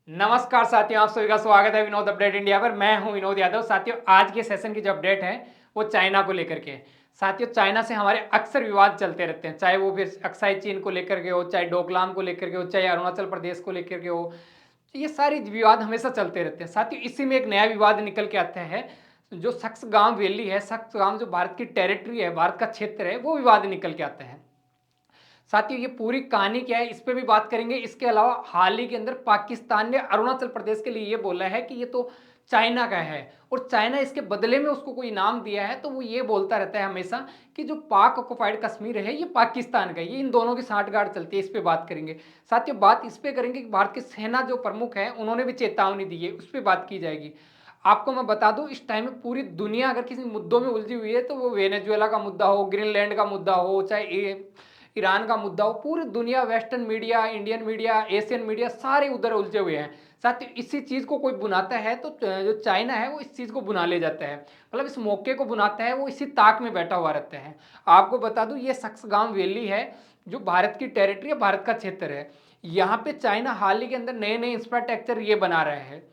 नमस्कार साथियों, आप सभी का स्वागत है विनोद अपडेट इंडिया पर। मैं हूं विनोद यादव। साथियों, आज के सेशन की जो अपडेट है वो चाइना को लेकर के है। साथियों, चाइना से हमारे अक्सर विवाद चलते रहते हैं, चाहे वो फिर अक्साई चीन को लेकर के हो, चाहे डोकलाम को लेकर के हो, चाहे अरुणाचल प्रदेश को लेकर के हो। ये सारे विवाद हमेशा चलते रहते हैं। साथियों, इसी में एक नया विवाद निकल के आता है। जो सक्सगांव वैली है, सक्सगांव जो भारत की टेरिटरी है, भारत का क्षेत्र है, वो विवाद निकल के आता है। साथियों, ये पूरी कहानी क्या है इस पे भी बात करेंगे। इसके अलावा हाल ही के अंदर पाकिस्तान ने अरुणाचल प्रदेश के लिए ये बोला है कि ये तो चाइना का है और चाइना इसके बदले में उसको कोई इनाम दिया है। तो वो ये बोलता रहता है हमेशा कि जो पाक ऑक्युपाइड कश्मीर है ये पाकिस्तान का है। ये इन दोनों की साठगांठ चलती है। इस पे बात करेंगे। साथियों, बात इस पे करेंगे कि भारत की सेना जो प्रमुख है उन्होंने भी चेतावनी दी है, उस पर बात की जाएगी। आपको मैं बता दूं, इस टाइम में पूरी दुनिया अगर किसी मुद्दों में उलझी हुई है तो वो वेनेजुएला का मुद्दा हो, ग्रीनलैंड का मुद्दा हो, चाहे ईरान का मुद्दा हो, पूरी दुनिया, western media, Indian media, Asian media, सारे उधर उलझे हुए हैं। साथ ही इसी चीज को कोई बुनाता है तो जो चाइना है वो इस चीज को बुना ले जाता है, मतलब इस मौके को बुनाता है, वो इसी ताक में बैठा हुआ रहता है। आपको बता दूं, ये सक्सगांव वैली है जो भारत की टेरिटरी है, भारत का क्षेत्र है। यहाँ पे चाइना हाल ही के अंदर नए नए इंफ्रास्ट्रक्चर ये बना रहा है।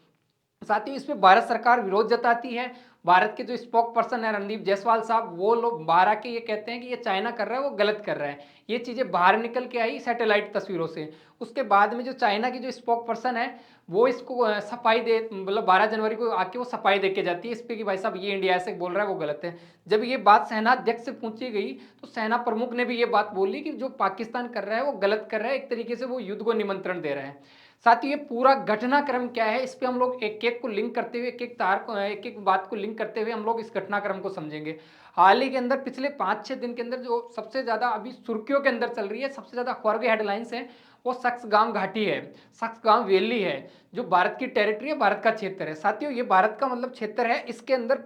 साथ ही इस पे भारत सरकार विरोध जताती है। भारत के जो स्पोक पर्सन है रणदीप जायसवाल साहब, वो लोग बाहर आके ये कहते हैं कि ये चाइना कर रहा है वो गलत कर रहा है। ये चीजें बाहर निकल के आई सैटेलाइट तस्वीरों से। उसके बाद में जो चाइना की जो स्पोक पर्सन है वो इसको सफाई दे, मतलब 12 जनवरी को आके वो सफाई दे के जाती है इस पे कि भाई साहब ये इंडिया ऐसे बोल रहा है वो गलत है। जब ये बात सेना अध्यक्ष से पूछी गई तो सेना प्रमुख ने भी ये बात बोली कि जो पाकिस्तान कर रहा है वो गलत कर रहा है, एक तरीके से वो युद्ध को निमंत्रण दे रहा है। साथ ही ये पूरा घटनाक्रम क्या है इस पे हम लोग एक एक को लिंक करते हुए, एक एक तार को, एक एक बात को लिंक करते हुए हम लोग इस घटनाक्रम को समझेंगे। हाल ही के अंदर पिछले 5-6 दिन के अंदर जो सबसे ज्यादा अभी सुर्खियों के अंदर चल रही है, सबसे ज्यादा अखबार की हेडलाइंस है, वो सक्सगांव घाटी है, सक्सगांव वैली है, जो भारत की टेरिटरी है, भारत का क्षेत्र है। साथियों, ये भारत का मतलब क्षेत्र है। इसके अंदर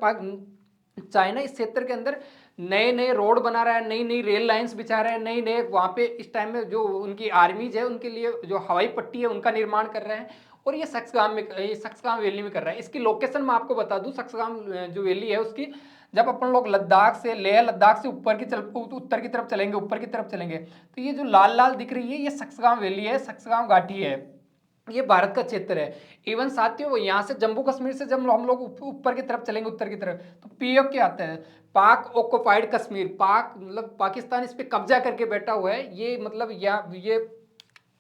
चाइना इस क्षेत्र के अंदर नए नए रोड बना रहा है, नई नई रेल लाइंस बिछा रहा है, नई नए वहाँ पे इस टाइम में जो उनकी आर्मीज है उनके लिए जो हवाई पट्टी है उनका निर्माण कर रहे हैं। और ये सक्सगांव में, ये सक्सगांव वैली में कर रहा है। इसकी लोकेशन मैं आपको बता दूं, सक्सगांव जो वैली है उसकी, जब अपन लोग लद्दाख से, लेह लद्दाख से ऊपर की उत्तर की तरफ चलेंगे, ऊपर की तरफ चलेंगे तो ये जो लाल लाल दिख रही है ये सक्सगांव वैली है, सक्सगांव घाटी है। ये भारत का क्षेत्र है। इवन साथियों, यहाँ से जम्मू कश्मीर से जब हम लोग ऊपर की तरफ चलेंगे, उत्तर की तरफ, तो पीओके क्या आता है, पाक ऑक्युपाइड कश्मीर। पाक मतलब पाकिस्तान इस पे कब्जा करके बैठा हुआ है। ये मतलब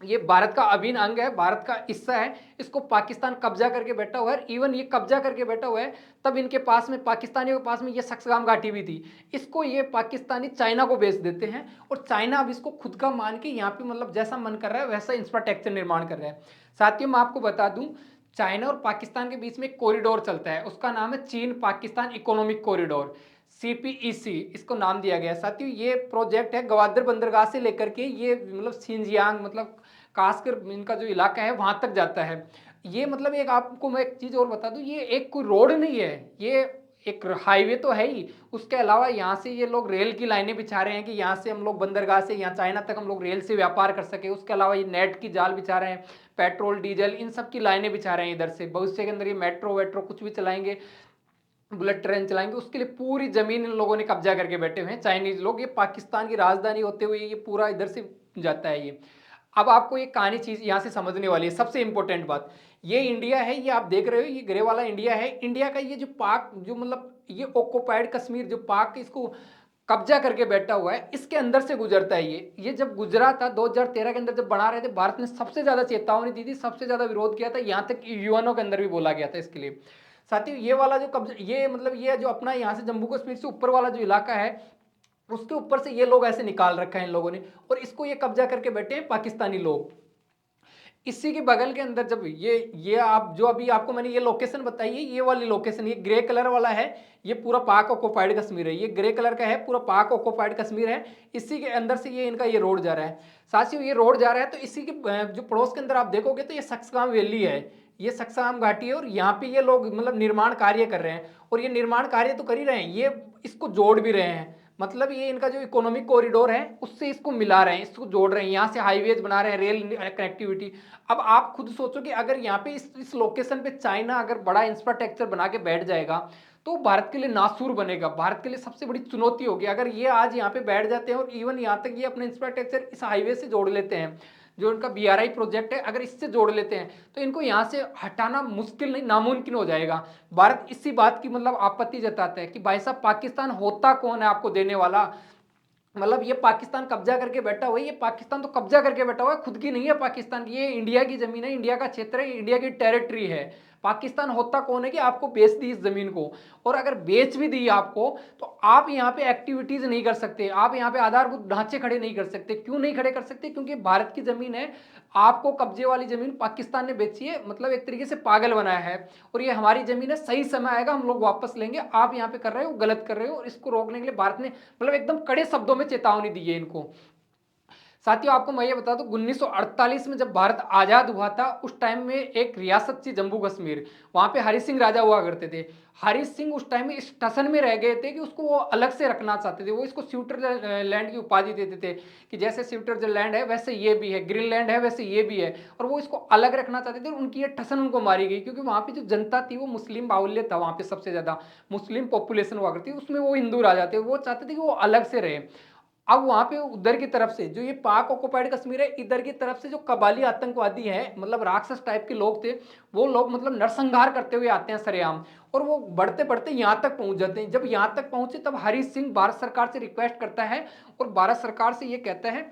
ये भारत का अभिन्न अंग है, भारत का हिस्सा है। इसको पाकिस्तान कब्जा करके बैठा हुआ है। इवन ये कब्जा करके बैठा हुआ है तब इनके पास में, पाकिस्तानियों के पास में, ये सक्सगाम घाटी भी थी। इसको ये पाकिस्तानी चाइना को बेच देते हैं और चाइना अब इसको खुद का मान के यहाँ पे मतलब जैसा मन कर रहा है वैसा इंफ्रास्ट्रक्चर निर्माण कर रहा है। साथियों, मैं आपको बता दूं, चाइना और पाकिस्तान के बीच में एक कॉरिडोर चलता है, उसका नाम है चीन पाकिस्तान इकोनॉमिक कॉरिडोर, सीपीईसी इसको नाम दिया गया है। साथियों, ये प्रोजेक्ट है ग्वादर बंदरगाह से लेकर के ये मतलब सिंजियांग, मतलब खासकर इनका जो इलाका है वहां तक जाता है। ये मतलब एक, आपको मैं एक चीज और बता दूं, ये एक कोई रोड नहीं है, ये एक हाईवे तो है ही। उसके अलावा यहाँ से ये लोग रेल की लाइनें बिछा रहे हैं कि यहाँ से हम लोग बंदरगाह से यहाँ चाइना तक हम लोग रेल से व्यापार कर सके। उसके अलावा ये नेट की जाल बिछा रहे हैं, पेट्रोल डीजल इन सब की लाइनें बिछा रहे हैं। इधर से भविष्य के अंदर ये मेट्रो वेट्रो कुछ भी चलाएंगे, बुलेट ट्रेन चलाएंगे, उसके लिए पूरी जमीन इन लोगों ने कब्जा करके बैठे हुए हैं चाइनीज लोग। ये पाकिस्तान की राजधानी होते हुए ये पूरा इधर से जाता है ये। अब आपको ये कहानी चीज यहां से समझने वाली है। सबसे इंपॉर्टेंट बात, ये इंडिया है, ये आप देख रहे हो, ये ग्रे वाला इंडिया है। इंडिया का ये जो पाक, जो मतलब ये ऑक्युपाइड कश्मीर, जो पाक इसको कब्जा करके बैठा हुआ है, इसके अंदर से गुजरता है ये जब गुजरा था 2013 के अंदर, जब बना रहे थे, भारत ने सबसे ज्यादा चेतावनी दी थी, सबसे ज्यादा विरोध किया था, यहां तक यूएनओ के अंदर भी बोला गया था इसके लिए। साथियों, ये वाला जो कब्जा, ये मतलब ये जो अपना यहाँ से जम्मू कश्मीर से ऊपर वाला जो इलाका है उसके ऊपर से ये लोग ऐसे निकाल रखा है इन लोगों ने, और इसको ये कब्जा करके बैठे हैं पाकिस्तानी लोग। इसी के बगल के अंदर जब ये आप जो अभी आपको मैंने ये लोकेशन बताई है, ये वाली लोकेशन, ये ग्रे कलर वाला है, ये पूरा पाक ऑक्युपाइड कश्मीर है। ये ग्रे कलर का है, पूरा पाक ऑक्युपाइड कश्मीर है। इसी के अंदर से ये इनका ये रोड जा रहा है। साथियों, ये रोड जा रहा है तो इसी के जो पड़ोस के अंदर आप देखोगे तो ये सक्सगाम वैली है, ये सक्सगाम घाटी है, और यहाँ पे ये लोग मतलब निर्माण कार्य कर रहे हैं। और ये निर्माण कार्य तो कर ही रहे हैं, ये इसको जोड़ भी रहे हैं। मतलब ये इनका जो इकोनॉमिक कॉरिडोर है उससे इसको मिला रहे हैं, इसको जोड़ रहे हैं, यहाँ से हाईवेज बना रहे हैं, रेल कनेक्टिविटी। अब आप खुद सोचो कि अगर यहाँ पे इस लोकेशन पे चाइना अगर बड़ा इंफ्रास्ट्रक्चर बना के बैठ जाएगा तो भारत के लिए नासूर बनेगा, भारत के लिए सबसे बड़ी चुनौती होगी। अगर ये आज यहाँ पे बैठ जाते हैं और इवन यहाँ तक ये अपने इंफ्रास्ट्रक्चर इस हाईवे से जोड़ लेते हैं, जो इनका BRI प्रोजेक्ट है, अगर इससे जोड़ लेते हैं तो इनको यहाँ से हटाना मुश्किल नहीं, नामुमकिन हो जाएगा। भारत इसी बात की मतलब आपत्ति जताता है कि भाई साहब पाकिस्तान होता कौन है आपको देने वाला। मतलब ये पाकिस्तान कब्जा करके बैठा हुआ है, ये पाकिस्तान तो कब्जा करके बैठा हुआ है, खुद की नहीं है पाकिस्तान की, ये इंडिया की जमीन है, इंडिया का क्षेत्र है, इंडिया की टेरिटरी है। पाकिस्तान होता कौन है कि आपको बेच दी इस जमीन को, और अगर बेच भी दी आपको तो आप यहाँ पे एक्टिविटीज नहीं कर सकते, आप यहाँ पे आधारभूत ढांचे खड़े नहीं कर सकते। क्यों नहीं खड़े कर सकते? क्योंकि भारत की जमीन है, आपको कब्जे वाली जमीन पाकिस्तान ने बेची है, मतलब एक तरीके से पागल बनाया है। और ये हमारी जमीन है, सही समय आएगा हम लोग वापस लेंगे, आप यहाँ पे कर रहे हो गलत कर रहे हो। और इसको रोकने के लिए भारत ने मतलब एकदम कड़े शब्दों में चेतावनी दी है इनको। साथियों आपको मैं ये बता दूं, 1948 में जब भारत आजाद हुआ था उस टाइम में एक रियासत थी जम्मू कश्मीर, वहां पे हरि सिंह राजा हुआ करते थे। हरि सिंह उस टाइम में इस टसन में रह गए थे कि उसको वो अलग से रखना चाहते थे, वो इसको स्विट्जरलैंड की उपाधि देते थे कि जैसे स्विट्जरलैंड है वैसे ये भी है, ग्रीनलैंड है वैसे ये भी है, और वो इसको अलग रखना चाहते थे। उनकी ये टसन उनको मारी गई, क्योंकि वहां पे जो जनता थी वो मुस्लिम बाहुल्य था, वहां पे सबसे ज्यादा मुस्लिम पॉपुलेशन हुआ करती, उसमें वो हिंदू राजा थे, वो चाहते थे कि वो अलग से रहे। अब वहां पे उधर की तरफ से जो ये पाक ऑक्युपाइड कश्मीर है, इधर की तरफ से जो कबाली आतंकवादी हैं, मतलब राक्षस टाइप के लोग थे, वो लोग मतलब नरसंहार करते हुए आते हैं सरेआम, और वो बढ़ते बढ़ते यहाँ तक पहुंच जाते हैं। जब यहाँ तक पहुंचे तब हरी सिंह भारत सरकार से रिक्वेस्ट करता है, और भारत सरकार से ये कहता है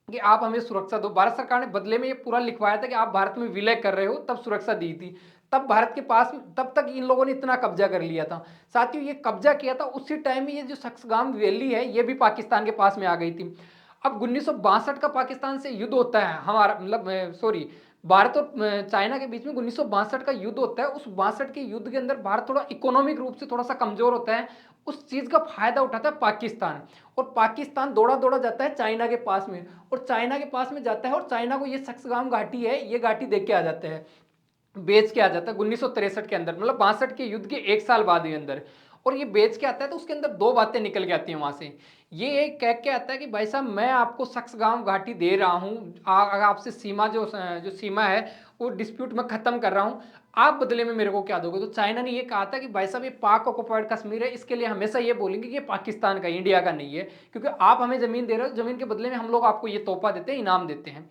कि आप हमें सुरक्षा दो। भारत सरकार ने बदले में ये पूरा लिखवाया था कि आप भारत में विलय कर रहे हो, तब सुरक्षा दी थी। तब भारत के पास, तब तक इन लोगों ने इतना कब्जा कर लिया था। साथियों ये कब्जा किया था उसी टाइम में ये जो सक्सगाम वैली है ये भी पाकिस्तान के पास में आ गई थी। अब 1962 का पाकिस्तान से युद्ध होता है हमारा, मतलब सॉरी, भारत और चाइना के बीच में 1962 का युद्ध होता है। उस 62 के युद्ध के अंदर भारत थोड़ा इकोनॉमिक रूप से थोड़ा सा कमजोर होता है, उस चीज का फायदा उठाता है पाकिस्तान, और पाकिस्तान दौड़ा दौड़ा जाता है चाइना के पास में, और चाइना के पास में जाता है और चाइना को ये सक्सगाम घाटी है ये घाटी दे के आ जाता है, बेच के आ जाता है 1963 के अंदर, मतलब 62 के युद्ध के एक साल बाद के अंदर। और ये बेच के आता है तो उसके अंदर दो बातें निकल के आती हैं वहां से। ये एक कह के आता है कि भाई साहब मैं आपको सक्सगाम घाटी दे रहा हूं, आपसे सीमा जो सीमा है वो डिस्प्यूट में खत्म कर रहा हूं, आप बदले में मेरे को क्या दोगे? तो चाइना ने ये कहा था कि भाई साहब ये पाक ऑक्युपाइड कश्मीर है, इसके लिए हमेशा ये बोलेंगे कि ये पाकिस्तान का, इंडिया का नहीं है, क्योंकि आप हमें जमीन दे रहे हो, जमीन के बदले में हम लोग आपको ये तोहफा देते हैं, इनाम देते हैं।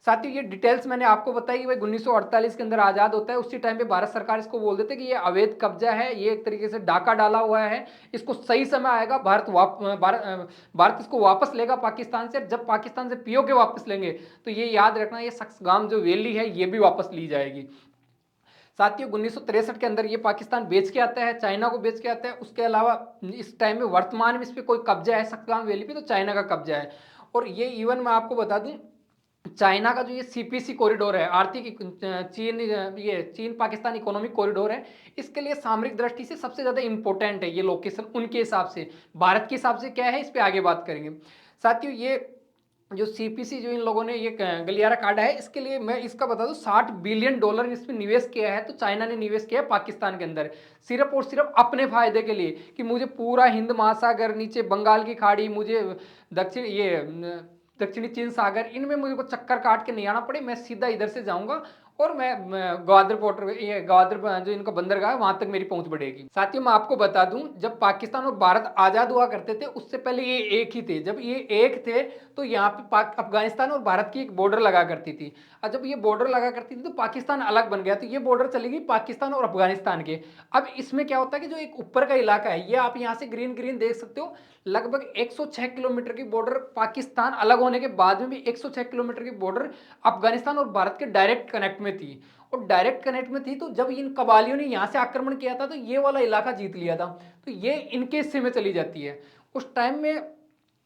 साथियों ये डिटेल्स मैंने आपको बताई कि भाई 1948 के अंदर आजाद होता है, उसी टाइम पे भारत सरकार इसको बोल देते कि ये अवैध कब्जा है, ये एक तरीके से डाका डाला हुआ है, इसको सही समय आएगा, भारत इसको वापस लेगा पाकिस्तान से। जब पाकिस्तान से पीओके वापस लेंगे तो ये याद रखना, ये सक्सगाम जो वैली है ये भी वापस ली जाएगी। साथियों 1963 के अंदर ये पाकिस्तान बेच के आता है, चाइना को बेच के आता है। उसके अलावा इस टाइम में वर्तमान में इस पर कोई कब्जा है सक्सगाम वैली पे तो चाइना का कब्जा है। और ये इवन मैं आपको बता दूं, चाइना का जो ये सीपीसी कॉरिडोर है, आर्थिक चीन, ये चीन पाकिस्तान इकोनॉमिक कॉरिडोर है, इसके लिए सामरिक दृष्टि से सबसे ज्यादा इंपॉर्टेंट है ये लोकेशन उनके हिसाब से। भारत के हिसाब से क्या है इस पे आगे बात करेंगे। साथियों ये जो सीपीसी जो इन लोगों ने ये गलियारा काटा है, इसके लिए मैं इसका बता दूं $60 बिलियन इसमें निवेश किया है, तो चाइना ने निवेश किया है पाकिस्तान के अंदर, सिर्फ और सिर्फ अपने फायदे के लिए, कि मुझे पूरा हिंद महासागर, नीचे बंगाल की खाड़ी, मुझे दक्षिणी चीन सागर, इनमें मुझे को चक्कर काट के नहीं आना पड़े, मैं सीधा इधर से जाऊंगा और मैं ग्वादर पोर्ट, ये ग्वादर जो इनका बंदरगाह है वहां तक मेरी पहुंच बढ़ेगी। साथियों मैं आपको बता दूं, जब पाकिस्तान और भारत आजाद हुआ करते थे उससे पहले ये एक ही थे। जब ये एक थे तो यहाँ पे अफगानिस्तान और भारत की एक बॉर्डर लगा करती थी, और जब ये बॉर्डर लगा करती थी तो पाकिस्तान अलग बन गया, तो ये बॉर्डर चली गई पाकिस्तान और अफगानिस्तान के। अब इसमें क्या होता है कि जो एक ऊपर का इलाका है, ये आप यहाँ से ग्रीन ग्रीन देख सकते हो, लगभग 106 किलोमीटर की बॉर्डर, पाकिस्तान अलग होने के बाद में भी 106 किलोमीटर की बॉर्डर अफगानिस्तान और भारत के डायरेक्ट कनेक्ट में थी। और डायरेक्ट कनेक्ट में थी तो जब इन कबालियों ने यहां से आक्रमण किया था तो ये वाला इलाका जीत लिया था, तो ये इनके हिस्से में चली जाती है, उस टाइम में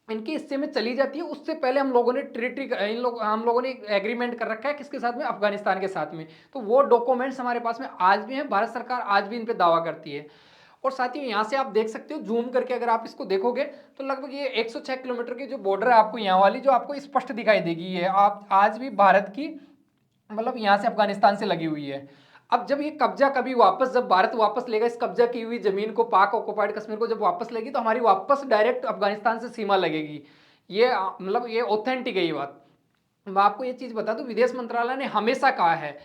इनके हिस्से में चली जाती है। उससे पहले हम लोगों ने हम लोगों ने एग्रीमेंट कर रखा है किसके साथ में, अफगानिस्तान के साथ में, तो वो डॉक्यूमेंट्स हमारे पास में आज भी हैं, भारत सरकार आज भी इन पे दावा करती है। और साथियों यहाँ से आप देख सकते हो जूम करके, अगर आप इसको देखोगे तो लगभग ये 106 किलोमीटर की जो बॉर्डर है आपको यहाँ वाली जो आपको स्पष्ट दिखाई देगी, ये आप आज भी भारत की, मतलब यहाँ से अफगानिस्तान से लगी हुई है। अब जब ये कब्जा कभी वापस, जब भारत वापस लेगा इस कब्जा की हुई जमीन को, पाक ऑक्युपाइड कश्मीर को जब वापस लेगी तो हमारी वापस डायरेक्ट अफगानिस्तान से सीमा लगेगी। ये मतलब ये ऑथेंटिक है ये बात। मैं आपको ये चीज बता दूं, विदेश मंत्रालय ने हमेशा कहा है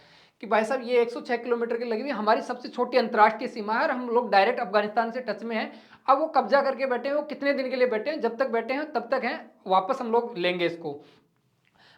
कि भाई साहब ये 106 किलोमीटर की लगी हुई हमारी सबसे छोटी अंतर्राष्ट्रीय सीमा है और हम लोग डायरेक्ट अफगानिस्तान से टच में हैं। अब वो कब्जा करके बैठे हैं, वो कितने दिन के लिए बैठे हैं, जब तक बैठे हैं तब तक हैं, वापस हम लोग लेंगे इसको।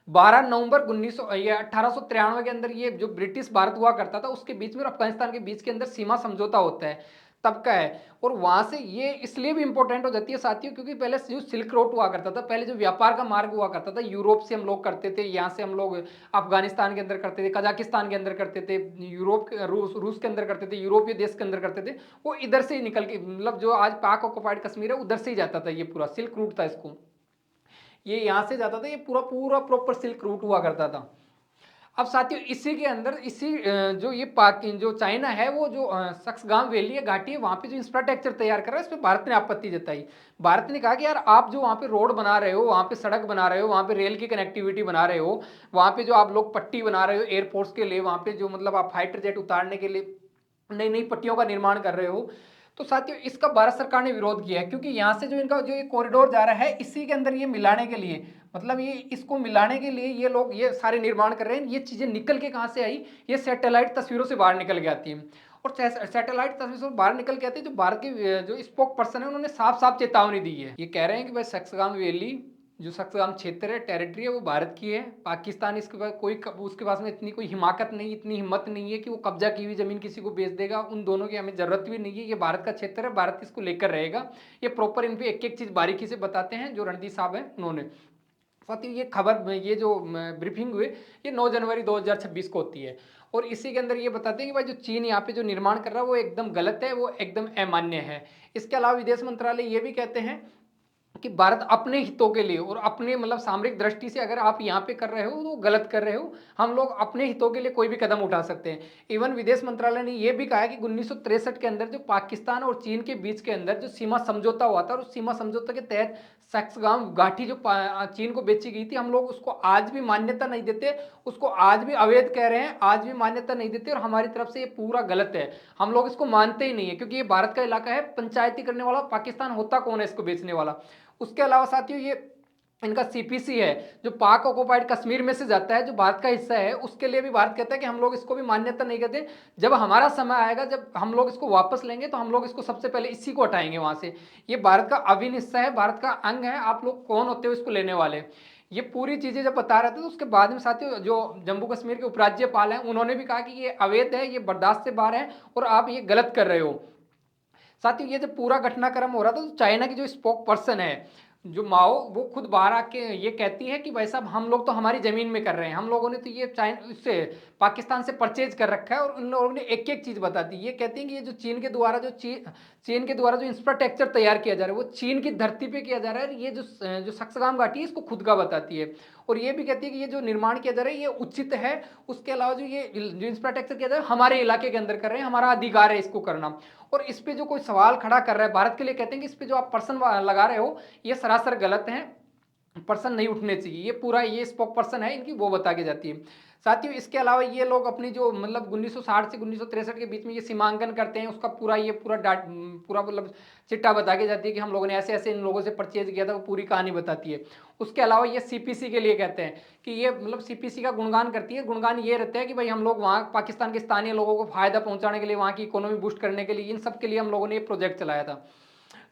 12 नवंबर 1893 के अंदर ये जो ब्रिटिश भारत हुआ करता था उसके बीच में और अफगानिस्तान के बीच के अंदर सीमा समझौता होता है तब का है। और वहां से ये इसलिए भी इंपॉर्टेंट हो जाती है साथियों क्योंकि पहले जो सिल्क रोड हुआ करता था, पहले जो व्यापार का मार्ग हुआ करता था, यूरोप से हम लोग करते थे, यहाँ से हम लोग अफगानिस्तान के अंदर करते थे, कजाकिस्तान के अंदर करते थे, यूरोप रूस के अंदर करते थे, यूरोपीय देश के अंदर करते थे, वो इधर से ही निकल के मतलब जो आज पाक ऑक्युपाइड कश्मीर है उधर से ही जाता था। ये पूरा सिल्क रूट था, इसको ये यहाँ से जाता था, ये पूरा पूरा प्रॉपर सिल्क रूट हुआ करता था। अब साथियों इसी के अंदर इसी जो ये पाक जो चाइना है वो जो सक्सगाम वैली है, घाटी है, वहाँ पे जो इंफ्रास्ट्रक्चर तैयार कर रहा है इस पर भारत ने आपत्ति जताई। भारत ने कहा कि यार आप जो वहाँ पे रोड बना रहे हो, वहाँ पे सड़क बना रहे हो, वहाँ पे रेल की कनेक्टिविटी बना रहे हो, वहाँ पे जो आप लोग पट्टी बना रहे हो एयरपोर्ट्स के लिए, वहाँ पे जो मतलब आप फाइटर जेट उतारने के लिए नई नई पट्टियों का निर्माण कर रहे हो, तो साथियों इसका भारत सरकार ने विरोध किया है क्योंकि यहाँ से जो इनका जो ये कॉरिडोर जा रहा है इसी के अंदर ये मिलाने के लिए, मतलब ये इसको मिलाने के लिए ये लोग ये सारे निर्माण कर रहे हैं। ये चीजें निकल के कहाँ से आई, ये सैटेलाइट तस्वीरों से बाहर निकल के आती है। और सैटेलाइट तस्वीरों से बाहर निकल के आती है, जो भारत के जो स्पोक पर्सन है उन्होंने साफ साफ चेतावनी दी है। ये कह रहे हैं कि भाई सक्सगाम वैली जो सक्सगाम क्षेत्र है, टेरिटरी है, वो भारत की है। पाकिस्तान इसके पास कोई उसके पास में इतनी कोई हिमाकत नहीं, इतनी हिम्मत नहीं है कि वो कब्जा की हुई जमीन किसी को बेच देगा। उन दोनों की हमें जरूरत भी नहीं है। ये भारत का क्षेत्र है, भारत इसको लेकर रहेगा। ये प्रॉपर इन पे एक एक चीज बारीकी से बताते हैं जो रणदीप साहब हैं उन्होंने। साथियों ये खबर ये जो ब्रीफिंग हुई ये 9 जनवरी 2026 को होती है और इसी के अंदर ये बताते हैं कि भाई जो चीन यहाँ पे जो निर्माण कर रहा है वो एकदम गलत है, वो एकदम अमान्य है। इसके अलावा विदेश मंत्रालय ये भी कहते हैं कि भारत अपने हितों के लिए और अपने मतलब सामरिक दृष्टि से अगर आप यहाँ पे कर रहे हो तो गलत कर रहे हो। हम लोग अपने हितों के लिए कोई भी कदम उठा सकते हैं। इवन विदेश मंत्रालय ने यह भी कहा है कि 1963 के अंदर जो पाकिस्तान और चीन के बीच के अंदर जो सीमा समझौता हुआ था और उस सीमा समझौते के तहत सक्सगाम घाटी जो चीन को बेची गई थी, हम लोग उसको आज भी मान्यता नहीं देते, उसको आज भी अवैध कह रहे हैं, आज भी मान्यता नहीं देते और हमारी तरफ से ये पूरा गलत है। हम लोग इसको मानते ही नहीं है क्योंकि ये भारत का इलाका है। पंचायती करने वाला पाकिस्तान होता कौन है इसको बेचने वाला। उसके अलावा साथियों ये इनका सीपीसी है जो पाक ऑक्युपाइड कश्मीर में से जाता है, जो भारत का हिस्सा है, उसके लिए भी भारत कहता है कि हम लोग इसको भी मान्यता नहीं करते। जब हमारा समय आएगा, जब हम लोग इसको वापस लेंगे तो हम लोग इसको सबसे पहले इसी को हटाएंगे वहां से। ये भारत का अभिन्न हिस्सा है, भारत का अंग है। आप लोग कौन होते हो इसको लेने वाले। ये पूरी चीजें जब बता रहे थे तो उसके बाद में साथियों जो जम्मू कश्मीर के उपराज्यपाल हैं उन्होंने भी कहा कि ये अवैध है, ये बर्दाश्त से बाहर है और आप ये गलत कर रहे हो। साथियों ये जब पूरा घटनाक्रम हो रहा था तो चाइना की जो स्पोक पर्सन है जो माओ, वो खुद बाहर आके ये कहती है कि भाई साहब हम लोग तो हमारी जमीन में कर रहे हैं, हम लोगों ने तो ये चाइना उससे पाकिस्तान से परचेज कर रखा है। और उन लोगों ने एक एक चीज बता दी। ये कहती है कि ये जो चीन के द्वारा चीन के द्वारा जो इंफ्रास्ट्रक्चर तैयार किया जा रहा है वो चीन की धरती पे किया जा रहा है। ये जो सक्सगाम घाटी है इसको खुद का बताती है। और ये भी कहती है कि ये जो निर्माण किया जा रहा है ये उचित है। उसके अलावा जो ये जो इंफ्रास्ट्रक्चर किया जा रहा है हमारे इलाके के अंदर कर रहे हैं, हमारा अधिकार है इसको करना। और इस पे जो कोई सवाल खड़ा कर रहा है भारत के लिए, कहते हैं कि इस पे जो आप पर्सन लगा रहे हो ये सरासर गलत है, पर्सन नहीं उठने चाहिए। ये पूरा ये स्पोक पर्सन है इनकी, वो बता के जाती है। साथियों इसके अलावा ये लोग अपनी जो मतलब 1960 से 1963 के बीच में ये सीमांकन करते हैं, उसका पूरा ये पूरा मतलब चिट्ठा बता के जाती है कि हम लोगों ने ऐसे ऐसे इन लोगों से परचेज किया था, वो पूरी कहानी बताती है। उसके अलावा ये सीपीसी के लिए कहते हैं कि ये मतलब सीपीसी का गुणगान करती है। गुणगान ये रहता है कि भाई हम लोग वहाँ पाकिस्तान के स्थानीय लोगों को फायदा पहुंचाने के लिए, वहाँ की इकोनॉमी बूस्ट करने के लिए, इन सब के लिए हम लोगों ने ये प्रोजेक्ट चलाया था।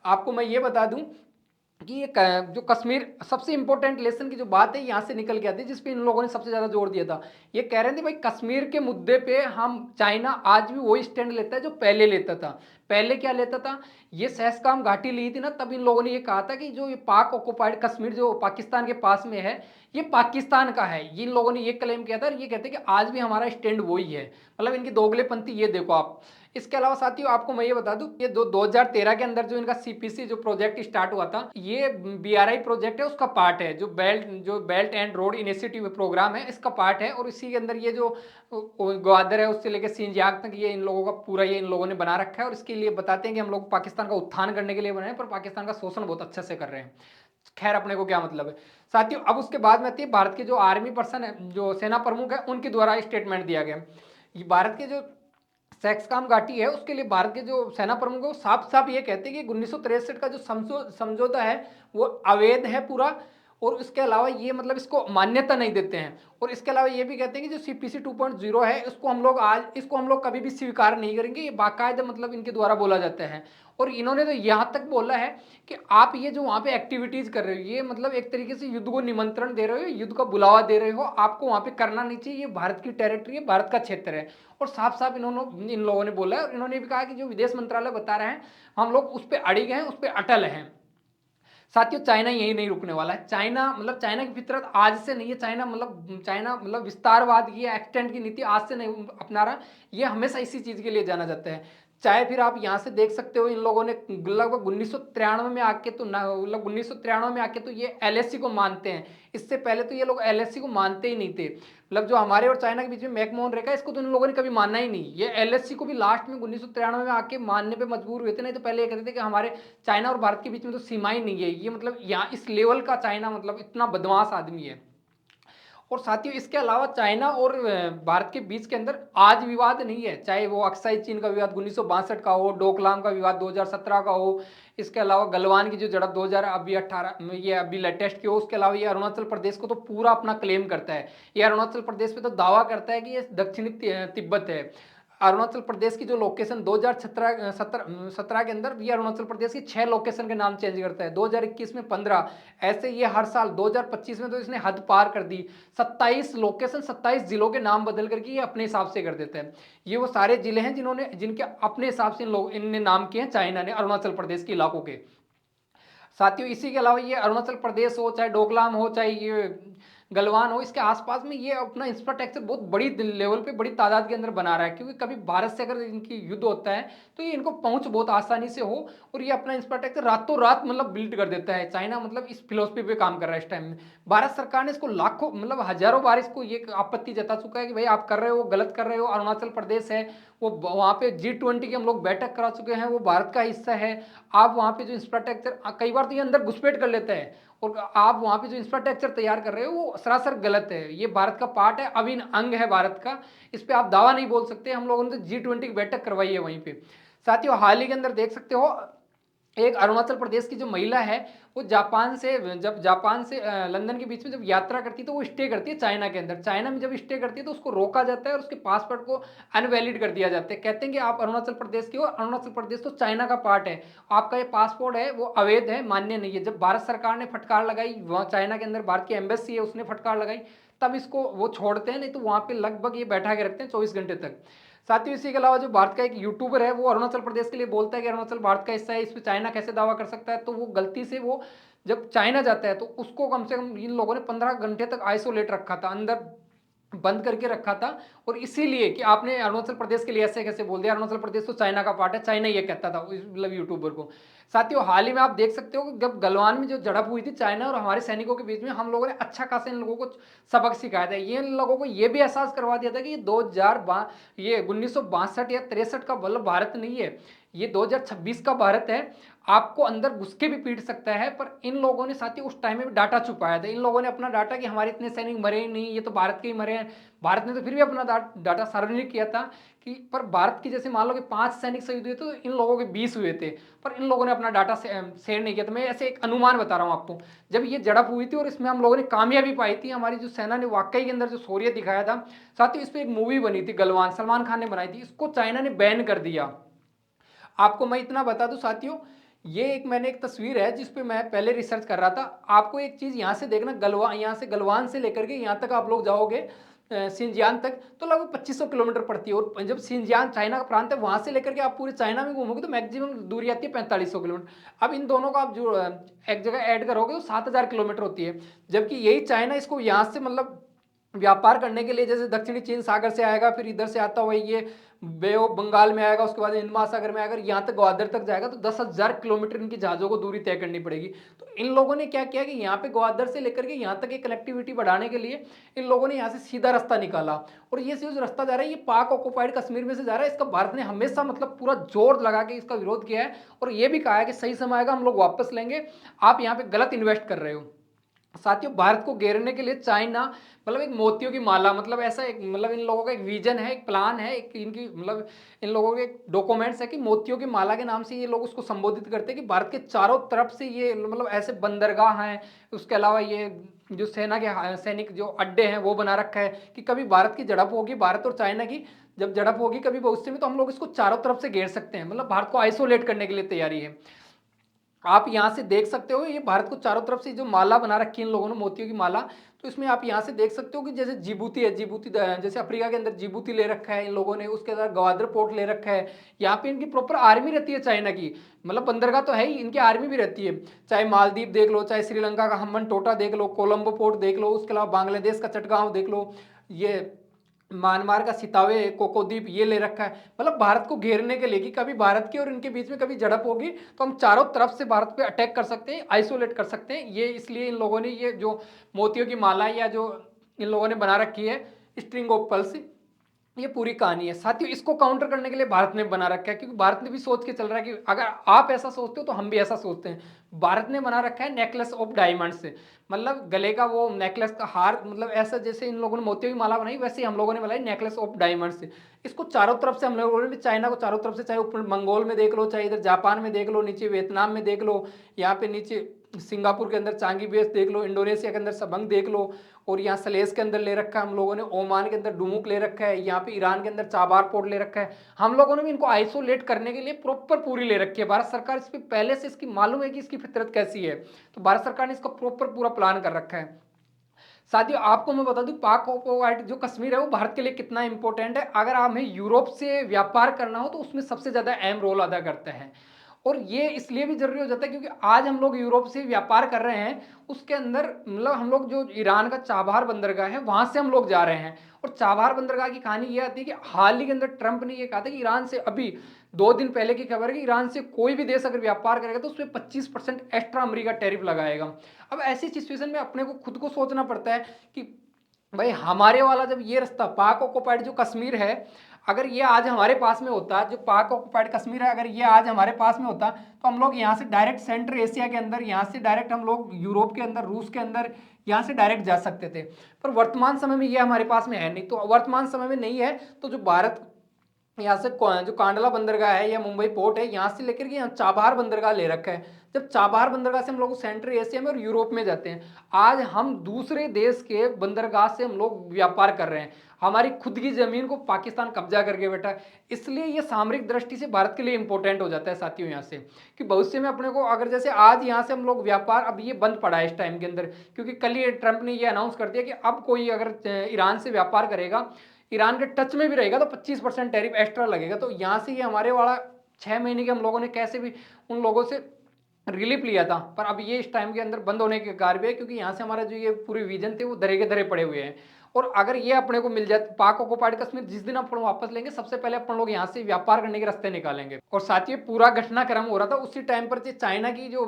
आपको मैं ये बता दूं कि ये जो कश्मीर सबसे इंपॉर्टेंट लेसन की जो बात है यहाँ से निकल के आती है, जिसपे इन लोगों ने सबसे ज्यादा जोर दिया था। ये कह रहे थे भाई कश्मीर के मुद्दे पे हम चाइना आज भी वही स्टैंड लेता है जो पहले लेता था। पहले क्या लेता था, ये सहसकाम घाटी ली थी ना, तब इन लोगों ने ये कहा था कि जो ये पाक ऑक्युपाइड कश्मीर जो पाकिस्तान के पास में है ये पाकिस्तान का है। इन लोगों ने ये क्लेम किया था और ये कहते हैं कि आज भी हमारा स्टैंड वही है। मतलब इनकी दोगलेपंथी ये देखो आप। इसके अलावा साथियों आपको मैं ये बता दूं, ये 2013 के अंदर जो इनका सीपीसी जो प्रोजेक्ट स्टार्ट हुआ था, ये बीआरआई प्रोजेक्ट है, उसका पार्ट है। जो belt and road initiative program है इसका पार्ट है। और इसी के अंदर ये जो ग्वादर है उससे लेकर सिंजियाक तक ये इन लोगों का पूरा ये इन लोगों ने बना रखा है। और इसके लिए बताते हैं कि हम लोग पाकिस्तान का उत्थान करने के लिए बनाए, पर पाकिस्तान का शोषण बहुत अच्छे से कर रहे हैं। खैर अपने को क्या मतलब है साथियों। अब उसके बाद में आती है भारत के जो आर्मी पर्सन है, जो सेना प्रमुख है, उनके द्वारा स्टेटमेंट दिया गया। ये भारत के जो सेक्सकाम घाटी है उसके लिए भारत के जो सेना प्रमुख है वो साफ साफ ये कहते हैं कि 1963 का जो समझौता है वो अवैध है पूरा। और इसके अलावा ये मतलब इसको मान्यता नहीं देते हैं। और इसके अलावा ये भी कहते हैं कि जो सीपीसी 2.0 है इसको हम लोग कभी भी स्वीकार नहीं करेंगे, ये बाकायदा मतलब इनके द्वारा बोला जाता है। और इन्होंने तो यहाँ तक बोला है कि आप ये जो वहाँ पे एक्टिविटीज कर रहे हो ये मतलब एक तरीके से युद्ध को निमंत्रण दे रहे हो, युद्ध का बुलावा दे रहे हो, आपको वहाँ पे करना नहीं चाहिए, ये भारत की टेरिटरी है, भारत का क्षेत्र है। और साफ साफ इन लोगों ने बोला है। और इन्होंने भी कहा कि जो विदेश मंत्रालय बता रहे हैं हम लोग उस पर अड़िग हैं, उस पर अटल हैं। साथियों चाइना यही नहीं रुकने वाला है। चाइना की फितरत आज से नहीं है। चाइना मतलब विस्तारवाद की एक्सटेंड की नीति आज से नहीं अपना रहा, ये हमेशा इसी चीज के लिए जाना जाता है। चाहे फिर आप यहाँ से देख सकते हो इन लोगों ने लगभग 1993 में आके तो मतलब 1993 में आके तो ये एलएसी को मानते हैं। इससे पहले तो ये लोग एलएसी को मानते ही नहीं थे। मतलब जो हमारे और चाइना के बीच में मैकमोहन रेखा इसको तो इन लोगों ने कभी मानना ही नहीं। ये एलएसी को भी लास्ट में 1993 में आके मानने पे मजबूर हुए थे, नहीं तो पहले ये कहते थे कि हमारे चाइना और भारत के बीच में तो सीमा ही नहीं है। ये मतलब यहाँ इस लेवल का चाइना मतलब इतना बदमाश आदमी है। और साथियों इसके अलावा चाइना और भारत के बीच के अंदर आज विवाद नहीं है, चाहे वो अक्साई चीन का विवाद 1962 का हो, डोकलाम का विवाद 2017 का हो, इसके अलावा गलवान की जो झड़प 2018 में ये अभी लेटेस्ट की हो, उसके अलावा ये अरुणाचल प्रदेश को तो पूरा अपना क्लेम करता है। ये अरुणाचल प्रदेश पे तो दावा करता है कि ये दक्षिणी तिब्बत है। अरुणाचल प्रदेश की जो लोकेशन 2017 के अंदर ये अरुणाचल प्रदेश की 6 लोकेशन के नाम चेंज करता है, 2021 में 15, ऐसे ये हर साल 2025 में तो इसने हद पार कर दी। 27 लोकेशन 27 जिलों के नाम बदल करके ये अपने हिसाब से कर देते हैं। ये वो सारे जिले हैं जिनके अपने हिसाब से इनने नाम किए हैं चाइना ने अरुणाचल प्रदेश के इलाकों के। साथियों इसी के अलावा ये अरुणाचल प्रदेश हो, चाहे डोकलाम हो, चाहे ये गलवान हो, इसके आसपास में ये अपना इंफ्रास्ट्रक्चर बहुत बड़ी लेवल पे बड़ी तादाद के अंदर बना रहा है, क्योंकि कभी भारत से अगर इनकी युद्ध होता है तो ये इनको पहुंच बहुत आसानी से हो और ये अपना इंफ्रास्ट्रक्चर रातों रात मतलब बिल्ड कर देता है। चाइना मतलब इस फिलोसफी पे काम कर रहा है इस टाइम में। भारत सरकार ने इसको लाखों मतलब हजारों बार इसको ये आपत्ति जता चुका है कि भाई आप कर रहे हो, गलत कर रहे हो। अरुणाचल प्रदेश है वो वहाँ पे G20 की हम लोग बैठक करा चुके हैं, वो भारत का हिस्सा है। आप वहाँ पे जो इंफ्रास्ट्रक्चर कई बार तो ये अंदर घुसपैठ कर लेते हैं और आप वहाँ पे जो इंफ्रास्ट्रक्चर तैयार कर रहे हो वो सरासर गलत है। ये भारत का पार्ट है, अभिन्न अंग है भारत का। इस पे आप दावा नहीं बोल सकते। हम लोगों ने तो G20 की बैठक करवाई है वहीं पे। साथियों हाल ही के अंदर देख सकते हो एक अरुणाचल प्रदेश की जो महिला है वो जापान से लंदन के बीच में जब यात्रा करती है तो वो स्टे करती है चाइना के अंदर। चाइना में जब स्टे करती है तो उसको रोका जाता है और उसके पासपोर्ट को अनवैलिड कर दिया जाता है। कहते हैं कि आप अरुणाचल प्रदेश के हो, अरुणाचल प्रदेश तो चाइना का पार्ट है, आपका ये पासपोर्ट है वो अवैध है, मान्य नहीं है। जब भारत सरकार ने फटकार लगाई, वहाँ चाइना के अंदर भारत की एम्बेसी है उसने फटकार लगाई, तब इसको वो छोड़ते हैं, नहीं तो वहाँ पे लगभग ये बैठा के रखते हैं 24 घंटे तक। साथियों इसी के अलावा जो भारत का एक यूट्यूबर है वो अरुणाचल प्रदेश के लिए बोलता है कि अरुणाचल भारत का हिस्सा है, इस पर चाइना कैसे दावा कर सकता है। तो वो गलती से वो जब चाइना जाता है तो उसको कम से कम इन लोगों ने 15 घंटे तक आइसोलेट रखा था, अंदर बंद करके रखा था। और इसीलिए कि आपने अरुणाचल प्रदेश के लिए ऐसे कैसे बोल दिया, अरुणाचल प्रदेश तो चाइना का पार्ट है, चाइना ये कहता था मतलब यूट्यूबर को। साथियों हाल ही में आप देख सकते हो कि जब गलवान में जो झड़प हुई थी चाइना और हमारे सैनिकों के बीच में, हम लोगों ने अच्छा खासा इन लोगों को सबक सिखाया था। ये इन लोगों को ये भी एहसास करवा दिया था कि ये 1962 या 63 का मतलब भारत नहीं है, ये 2026 का भारत है। आपको अंदर घुस के भी पीट सकता है। पर इन लोगों ने साथ ही उस टाइम में डाटा छुपाया था। इन लोगों ने अपना डाटा कि हमारे इतने सैनिक मरे ही नहीं, ये तो भारत के ही मरे हैं। भारत ने तो फिर भी अपना डाटा सार्वजनिक किया था कि पर भारत की जैसे मान लो कि 5 सैनिक शहीद हुए तो इन लोगों के 20 हुए थे, पर इन लोगों ने अपना डाटा शेयर नहीं किया। तो मैं ऐसे एक अनुमान बता रहा हूँ आपको। जब ये झड़प हुई थी और इसमें हम लोगों ने कामयाबी पाई थी, हमारी जो सेना ने वाकई के अंदर जो शौर्य दिखाया था। साथ ही इस पर एक मूवी बनी थी गलवान, सलमान खान ने बनाई थी, इसको चाइना ने बैन कर दिया। आपको मैं इतना बता दूं साथियों, ये मैंने एक तस्वीर है जिस पे मैं पहले रिसर्च कर रहा था। आपको एक चीज यहाँ से देखना, यहाँ से गलवान से लेकर के यहाँ तक आप लोग जाओगे सिंजियान तक तो लगभग 2500 किलोमीटर पड़ती है। और जब सिंजियान चाइना का प्रांत है वहां से लेकर के आप पूरे चाइना में घूमोगे तो मैक्सिमम दूरी आती है 4500 किलोमीटर। अब इन दोनों का आप जो एक जगह ऐड करोगे तो 7000 किलोमीटर होती है। जबकि यही चाइना इसको यहाँ से मतलब व्यापार करने के लिए, जैसे दक्षिणी चीन सागर से आएगा, फिर इधर से आता हुआ ये बे ऑफ बंगाल में आएगा, उसके बाद हिंद महासागर में आएगा, यहाँ तक ग्वादर तक जाएगा तो 10,000 किलोमीटर इनकी जहाजों को दूरी तय करनी पड़ेगी। तो इन लोगों ने क्या किया कि यहाँ पे ग्वादर से लेकर के यहाँ तक एक कनेक्टिविटी बढ़ाने के लिए इन लोगों ने यहाँ से सीधा रास्ता निकाला। और ये जो रास्ता जा रहा है ये पाक ऑक्युपाइड कश्मीर में से जा रहा है। इसका भारत ने हमेशा मतलब पूरा जोर लगा के इसका विरोध किया है और ये भी कहा है कि सही समय आएगा हम लोग वापस लेंगे, आप यहाँ पे गलत इन्वेस्ट कर रहे हो। साथियों भारत को घेरने के लिए चाइना मतलब एक मोतियों की माला, मतलब ऐसा एक मतलब इन लोगों का एक विजन है, एक प्लान है, एक इनकी मतलब इन लोगों के डॉक्यूमेंट्स है कि मोतियों की माला के नाम से ये लोग उसको संबोधित करते हैं कि भारत के चारों तरफ से ये मतलब ऐसे बंदरगाह हैं, उसके अलावा ये जो सेना के सैनिक जो अड्डे हैं वो बना रखा है कि कभी भारत की झड़प होगी, भारत और चाइना की जब झड़प होगी कभी भविष्य में, तो हम लोग इसको चारों तरफ से घेर सकते हैं, मतलब भारत को आइसोलेट करने के लिए तैयारी है। आप यहाँ से देख सकते हो ये भारत को चारों तरफ से जो माला बना रखी है इन लोगों ने, मोतियों की माला। तो इसमें आप यहाँ से देख सकते हो कि जैसे जिबूती है, जिबूती जैसे अफ्रीका के अंदर जिबूती ले रखा है इन लोगों ने, उसके अंदर गवादर पोर्ट ले रखा है। यहाँ पे इनकी प्रॉपर आर्मी रहती है चाइना की, मतलब बंदरगाह तो है ही, इनकी आर्मी भी रहती है। चाहे मालदीव देख लो, चाहे श्रीलंका का हम्बन टोटा देख लो, कोलंबो पोर्ट देख लो, उसके अलावा बांग्लादेश का चटगांव देख लो, ये म्यांमार का सितावे कोकोद्वीप ये ले रखा है, मतलब भारत को घेरने के लिए कि कभी भारत की और इनके बीच में कभी झड़प होगी तो हम चारों तरफ से भारत पे अटैक कर सकते हैं, आइसोलेट कर सकते हैं। ये इसलिए इन लोगों ने ये जो मोतियों की माला या जो इन लोगों ने बना रखी है स्ट्रिंग ऑफ पर्ल्स, ये पूरी कहानी है। साथियों इसको काउंटर करने के लिए भारत ने बना रखा है, क्योंकि भारत ने भी सोच के चल रहा है कि अगर आप ऐसा सोचते हो तो हम भी ऐसा सोचते हैं। भारत ने बना रखा है नेकलेस ऑफ डायमंड से, मतलब गले का वो नेकलेस का हार, मतलब ऐसा जैसे इन लोगों ने मोतियों की माला बनाई वैसे ही हम लोगों ने बनाई नेकलेस ऑफ डायमंड से। इसको चारों तरफ से हम लोगों ने भी चाइना को चारों तरफ से, चाहे ऊपर मंगोल में देख लो, चाहे इधर जापान में देख लो, नीचे वियतनाम में देख लो, यहाँ पे नीचे सिंगापुर के अंदर चांगी बेस देख लो, इंडोनेशिया के अंदर सबंग देख लो, और यहाँ सलेस के अंदर ले रखा है हम लोगों ने, ओमान के अंदर डुमुक ले रखा है, यहाँ पे ईरान के अंदर चाबार पोर्ट ले रखा है। हम लोगों ने भी इनको आइसोलेट करने के लिए प्रॉपर पूरी ले रखी है। भारत सरकार इस पर पहले से इसकी मालूम है कि इसकी फितरत कैसी है, तो भारत सरकार ने इसका प्रॉपर पूरा प्लान कर रखा है। साथियों आपको मैं बता दूं पाक ऑक्युपाइड जो कश्मीर है वो भारत के लिए कितना इंपॉर्टेंट है। अगर हमें यूरोप से व्यापार करना हो तो उसमें सबसे ज्यादा अहम रोल अदा करते हैं, और ये इसलिए भी जरूरी हो जाता है क्योंकि आज हम लोग यूरोप से व्यापार कर रहे हैं, उसके अंदर मतलब हम लोग जो ईरान का चाबहार बंदरगाह है वहां से हम लोग जा रहे हैं। और चाबहार बंदरगाह की कहानी ये आती है कि हाल ही के अंदर ट्रंप ने ये कहा था कि ईरान से, अभी 2 दिन पहले की खबर है कि ईरान से कोई भी देश अगर व्यापार करेगा तो उसमें 25% एक्स्ट्रा अमेरिका टैरिफ लगाएगा। अब ऐसी सिचुएशन में अपने को खुद को सोचना पड़ता है कि भाई हमारे वाला जब ये रास्ता पाक ऑक्युपाइड जो कश्मीर है, अगर ये आज हमारे पास में होता, जो पाक ऑक्युपाइड कश्मीर है अगर ये आज हमारे पास में होता तो हम लोग यहाँ से डायरेक्ट सेंट्रल एशिया के अंदर, यहाँ से डायरेक्ट हम लोग यूरोप के अंदर, रूस के अंदर यहाँ से डायरेक्ट जा सकते थे। पर वर्तमान समय में ये हमारे पास में है नहीं, तो वर्तमान समय में नहीं है तो जो भारत यहाँ से जो कांडला बंदरगाह है या मुंबई पोर्ट है यहाँ से लेकर के यहाँ चाबहार बंदरगाह ले रखा है। जब चाबहार बंदरगाह से हम लोग सेंट्रल एशिया में और यूरोप में जाते हैं, आज हम दूसरे देश के बंदरगाह से हम लोग व्यापार कर रहे हैं, हमारी खुद की जमीन को पाकिस्तान कब्जा करके बैठा है। इसलिए ये सामरिक दृष्टि से भारत के लिए इंपॉर्टेंट हो जाता है साथियों यहाँ से, कि भविष्य में अपने को अगर जैसे आज यहाँ से हम लोग व्यापार, अब ये बंद पड़ा है इस टाइम के अंदर, क्योंकि कल ये ट्रंप ने ये अनाउंस कर दिया कि अब कोई अगर ईरान से व्यापार करेगा, ईरान के टच में भी रहेगा तो 25% टैरिफ एक्स्ट्रा लगेगा। तो यहाँ से ये हमारे वाला 6 महीने के हम लोगों ने कैसे भी उन लोगों से रिलीफ लिया था, पर अब ये इस टाइम के अंदर बंद होने के कारण भी है क्योंकि यहाँ से हमारा जो ये पूरे विजन थे वो धरे के धरे पड़े हुए हैं। और अगर ये अपने को मिल जाए पाक ऑक्युपाइड कश्मीर, जिस दिन अपन वापस लेंगे सबसे पहले अपन लोग यहाँ से व्यापार करने के रास्ते निकालेंगे। और साथ ही पूरा घटनाक्रम हो रहा था उसी टाइम पर चाइना की जो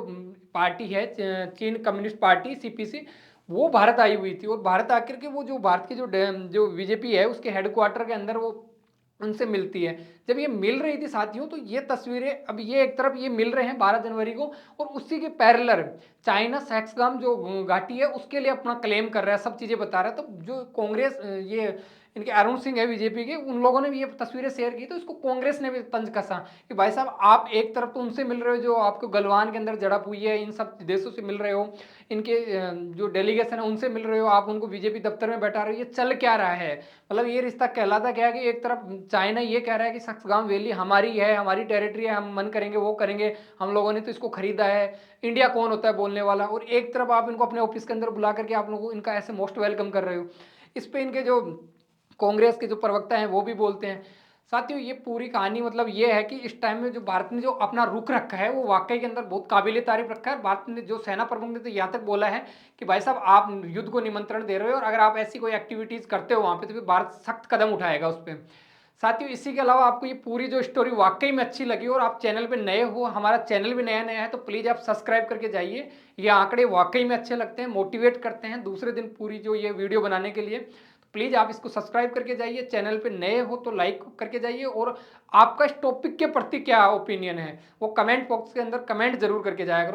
पार्टी है, चीन कम्युनिस्ट पार्टी सीपीसी, वो भारत आई हुई थी, और भारत आकर के वो जो भारत की जो बीजेपी है उसके हेडक्वार्टर के अंदर वो उनसे मिलती है। जब ये मिल रही थी साथियों तो ये तस्वीरें, अब ये एक तरफ ये मिल रहे हैं 12 जनवरी को, और उसी के पैरेलल चाइना सैक्सगाम जो घाटी है उसके लिए अपना क्लेम कर रहा है, सब चीजें बता रहा है। तो जो कांग्रेस ये इनके अरुण सिंह है बीजेपी के, उन लोगों ने भी ये तस्वीरें शेयर की तो इसको कांग्रेस ने भी तंज कसा कि भाई साहब आप एक तरफ तो उनसे मिल रहे हो जो आपको गलवान के अंदर झड़प हुई है, इन सब देशों से मिल रहे हो, इनके जो डेलीगेशन है उनसे मिल रहे हो, आप उनको बीजेपी दफ्तर में बैठा रहे हो, ये चल क्या रहा है? मतलब ये रिश्ता कहलाता क्या है कि एक तरफ चाइना ये कह रहा है कि सक्सगाम वैली हमारी है, हमारी टेरिटरी है, हम मन करेंगे वो करेंगे, हम लोगों ने तो इसको खरीदा है, इंडिया कौन होता है बोलने वाला, और एक तरफ आप इनको अपने ऑफिस के अंदर बुला करके आप लोगों इनका ऐसे मोस्ट वेलकम कर रहे हो। इस पे इनके जो कांग्रेस के जो प्रवक्ता हैं वो भी बोलते हैं। साथियों ये पूरी कहानी मतलब ये है कि इस टाइम में जो भारत ने जो अपना रुख रखा है वो वाकई के अंदर बहुत काबिल तारीफ रखा है। भारत ने जो सेना प्रमुख ने तो यहाँ तक बोला है कि भाई साहब आप युद्ध को निमंत्रण दे रहे हो और अगर आप ऐसी कोई एक्टिविटीज करते हो वहां पे तो फिर भारत सख्त कदम उठाएगा उस पर। साथियों इसी के अलावा आपको ये पूरी जो स्टोरी वाकई में अच्छी लगी और आप चैनल पे नए हो, हमारा चैनल भी नया नया है, तो प्लीज़ आप सब्सक्राइब करके जाइए। ये आंकड़े वाकई में अच्छे लगते हैं, मोटिवेट करते हैं दूसरे दिन पूरी जो ये वीडियो बनाने के लिए। तो प्लीज़ आप इसको सब्सक्राइब करके जाइए, चैनल पे नए हो तो लाइक करके जाइए, और आपका इस टॉपिक के प्रति क्या ओपिनियन है वो कमेंट बॉक्स के अंदर कमेंट जरूर करके जाया करो।